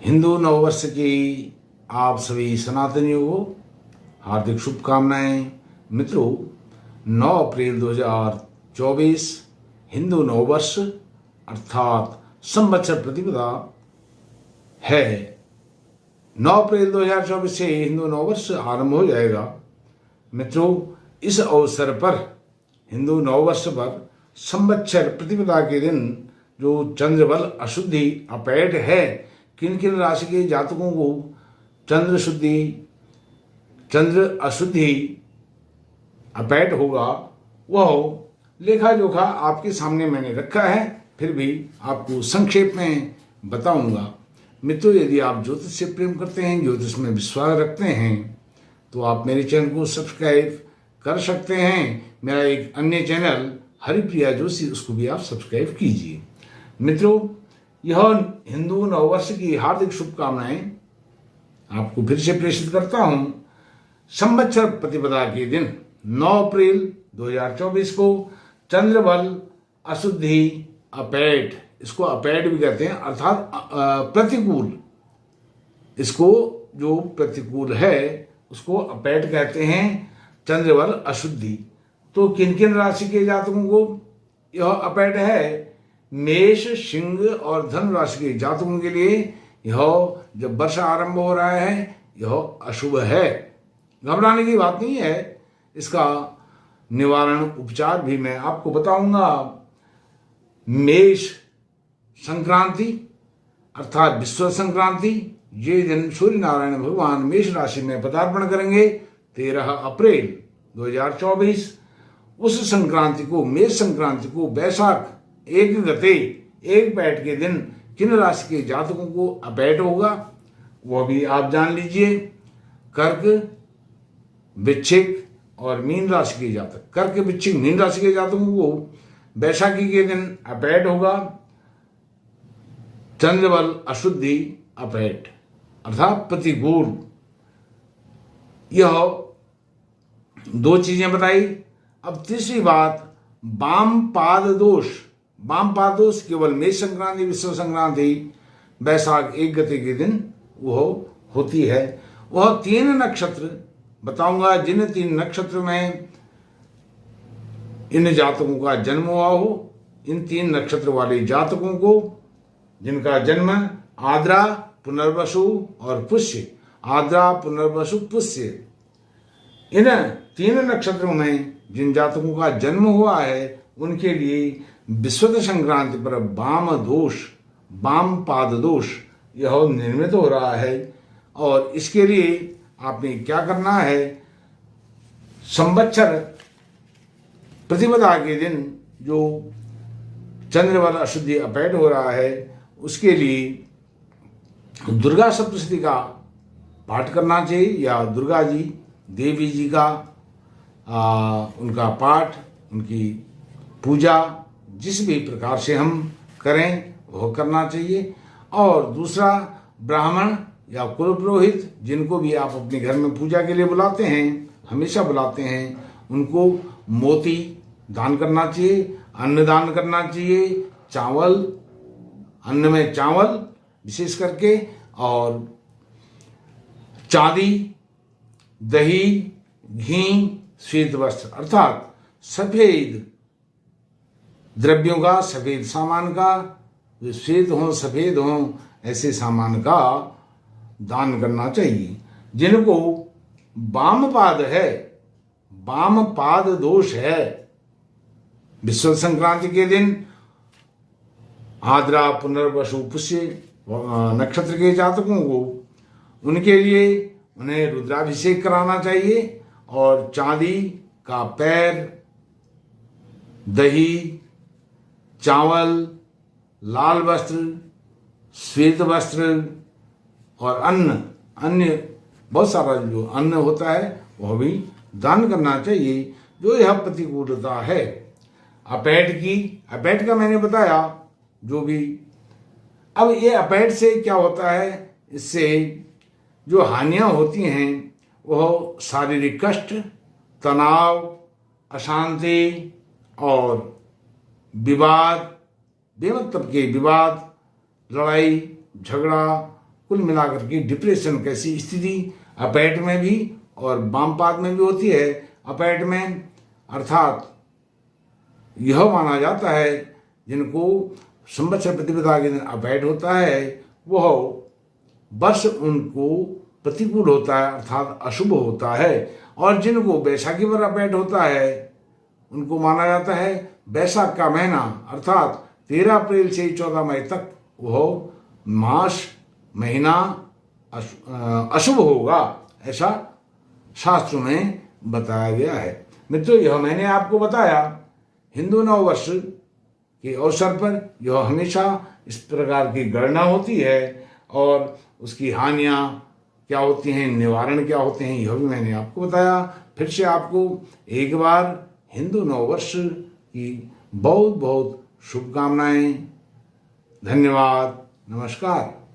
हिंदू नववर्ष की आप सभी सनातनियों को हार्दिक शुभकामनाएं। मित्रों, 9 अप्रैल 2024 हिंदू नववर्ष अर्थात संवत्सर प्रतिपदा है। 9 अप्रैल 2024 से हिंदू नववर्ष आरंभ हो जाएगा। मित्रों, इस अवसर पर हिंदू नववर्ष पर संवत्सर प्रतिपदा के दिन जो चंद्रबल अशुद्धि अपैठ है, किन किन राशि के जातकों को चंद्र अशुद्धि अपैठ होगा, वह लेखा जोखा आपके सामने मैंने रखा है, फिर भी आपको संक्षेप में बताऊंगा। मित्रों, यदि आप ज्योतिष से प्रेम करते हैं, ज्योतिष में विश्वास रखते हैं, तो आप मेरे चैनल को सब्सक्राइब कर सकते हैं। मेरा एक अन्य चैनल हरिप्रिया जोशी, उसको भी आप सब्सक्राइब कीजिए। मित्रों, यह हिंदू नववर्ष की हार्दिक शुभकामनाएं आपको फिर से प्रेषित करता हूं। संवत्सर प्रतिपदा के दिन 9 अप्रैल 2024 को चंद्रबल अशुद्धि अपैठ, इसको अपैठ भी कहते हैं, अर्थात प्रतिकूल, इसको जो प्रतिकूल है उसको अपैठ कहते हैं, चंद्रबल अशुद्धि। तो किन किन राशि के जातकों को यह अपैठ है? मेष, सिंह और धनु राशि के जातकों के लिए यह जब वर्ष आरंभ हो रहा है, यह अशुभ है। घबराने की बात नहीं है, इसका निवारण उपचार भी मैं आपको बताऊंगा। मेष संक्रांति अर्थात विश्व संक्रांति, ये दिन सूर्य नारायण भगवान मेष राशि में पदार्पण करेंगे 13 अप्रैल 2024। उस संक्रांति को, मेष संक्रांति को, वैशाख एक गते एक पैठ के दिन किन राशि के जातकों को अपैठ होगा, वह भी आप जान लीजिए। कर्क, वृश्चिक और मीन राशि के जातक, कर्क, वृश्चिक, मीन राशि के जातकों को वैशाखी के दिन अपैठ होगा, चंद्रबल अशुद्धि अपैठ अर्थात प्रतिकूल। यह 2 चीजें बताई। अब तीसरी बात, वाम पाद दोष। वाम पाद दोष केवल मेष संक्रांति, विश्व संक्रांति, वैशाख एक गते के दिन वह होती है। वह 3 नक्षत्र बताऊंगा, जिन 3 नक्षत्र में इन जातकों का जन्म हुआ हो। इन 3 नक्षत्र वाले जातकों को, जिनका जन्म आद्रा, पुनर्वसु और पुष्य, आद्रा, पुनर्वसु, पुष्य, इन 3 नक्षत्रों में जिन जातकों का जन्म हुआ है, उनके लिए विश्व संक्रांति पर वाम दोष, वाम पाद दोष यह निर्मित हो रहा है। और इसके लिए आपने क्या करना है? संवत्सर प्रतिपदा के दिन जो चंद्रबल अशुद्धि अपैठ हो रहा है, उसके लिए दुर्गा सप्तशती का पाठ करना चाहिए, या दुर्गा जी, देवी जी का उनका पाठ, उनकी पूजा जिस भी प्रकार से हम करें वह करना चाहिए। और दूसरा, ब्राह्मण या कुल पुरोहित, जिनको भी आप अपने घर में पूजा के लिए बुलाते हैं, हमेशा बुलाते हैं, उनको मोती दान करना चाहिए, अन्न दान करना चाहिए, चावल, अन्न में चावल विशेष करके, और चांदी, दही, घी, श्वेत वस्त्र अर्थात सफेद द्रव्यों का, सफेद सामान का, जो श्वेत हो, सफेद हो, ऐसे सामान का दान करना चाहिए। जिनको वाम पाद है, वाम पाद दोष है, विश्व संक्रांति के दिन आद्रा, पुनर्वसु, पुष्य नक्षत्र के जातकों को, उनके लिए उन्हें रुद्राभिषेक कराना चाहिए, और चांदी का पैर, दही, चावल, लाल वस्त्र, श्वेत वस्त्र और अन्न, अन्य बहुत सारा जो अन्न होता है वह भी दान करना चाहिए। जो यह प्रतिकूलता है अपैठ की, अपैठ का मैंने बताया जो भी। अब ये अपैठ से क्या होता है? इससे जो हानियां होती हैं वह शारीरिक कष्ट, तनाव, अशांति और विवाद, बेमतलब के विवाद, लड़ाई झगड़ा कुल मिलाकर के डिप्रेशन कैसी स्थिति अपैट में भी और वामपाद में भी होती है। अपैट में अर्थात यह माना जाता है जिनको संवत्सर प्रतिपदा के दिन अपैट होता है वह वर्ष उनको प्रतिकूल होता है अर्थात अशुभ होता है, और जिनको बैसाखी पर अपैट होता है उनको माना जाता है बैसाख का महीना अर्थात 13 अप्रैल से 14 मई तक वह मास महीना अशुभ होगा, ऐसा शास्त्रों में बताया गया है। मित्रों, यह मैंने आपको बताया हिंदू नव वर्ष के अवसर पर यह हमेशा इस प्रकार की गणना होती है और उसकी हानियाँ क्या होती हैं, निवारण क्या होते हैं, यह भी मैंने आपको बताया। फिर से आपको एक बार हिंदू नव वर्ष की बहुत बहुत शुभकामनाएं। धन्यवाद। नमस्कार।